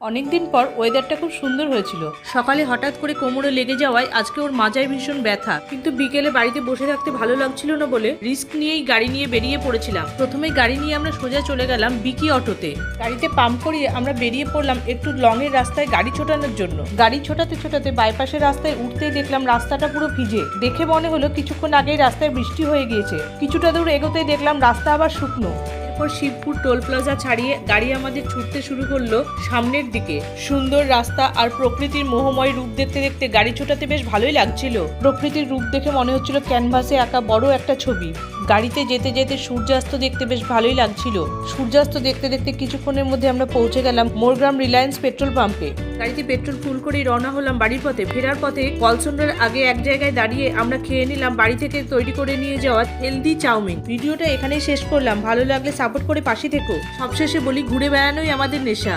অনেকদিন পর ওয়েদারটা খুব সুন্দর হয়েছিল। সকালে হঠাৎ করে কোমরে লেগে যাওয়ায় আজকে ওর মাজায় ভীষণ ব্যথা, কিন্তু বিকেলে বাড়িতে বসে থাকতে ভালো লাগছিল না বলে রিস্ক নিয়েই গাড়ি নিয়ে বেরিয়ে পড়েছিলাম। প্রথমে গাড়ি নিয়ে আমরা সোজা চলে গেলাম বিকি অটোতে। গাড়িতে পাম্প করিয়ে আমরা বেরিয়ে পড়লাম একটু লং এর রাস্তায় গাড়ি ছোটানোর জন্য। গাড়ি ছোটাতে ছোটাতে বাইপাসের রাস্তায় উঠতেই দেখলাম রাস্তাটা পুরো ভিজে। দেখে মনে হলো কিছুক্ষণ আগেই রাস্তায় বৃষ্টি হয়ে গিয়েছে। কিছুটা দূর এগোতেই দেখলাম রাস্তা আবার শুকনো। এরপর শিবপুর টোল প্লাজা ছাড়িয়ে গাড়ি আমাদের ছুটতে শুরু করলো সামনের দিকে। সুন্দর রাস্তা আর প্রকৃতির মোহময় রূপ দেখতে দেখতে গাড়ি ছোটাতে বেশ ভালোই লাগছিল। প্রকৃতির রূপ দেখে মনে হচ্ছিল ক্যানভাসে আঁকা বড় একটা ছবি। গাড়িতে যেতে যেতে সূর্যাস্ত দেখতে বেশ ভালোই লাগছিল। সূর্যাস্ত দেখতে দেখতে কিছুক্ষণের মধ্যে আমরা পৌঁছে গেলাম মোরগ্রাম রিলায়েন্স পেট্রোল পাম্পে। গাড়িতে পেট্রোল ফুল করেই রওনা হলাম বাড়ির পথে। ফেরার পথে কলসন্ডার আগে এক জায়গায় দাঁড়িয়ে আমরা খেয়ে নিলাম বাড়ি থেকে তৈরি করে নিয়ে যাওয়া হেলদি চাউমিন। ভিডিওটা এখানেই শেষ করলাম। ভালো লাগলে সাপোর্ট করে পাশে থেকো। সবশেষে বলি, ঘুরে বেড়ানোই আমাদের নেশা।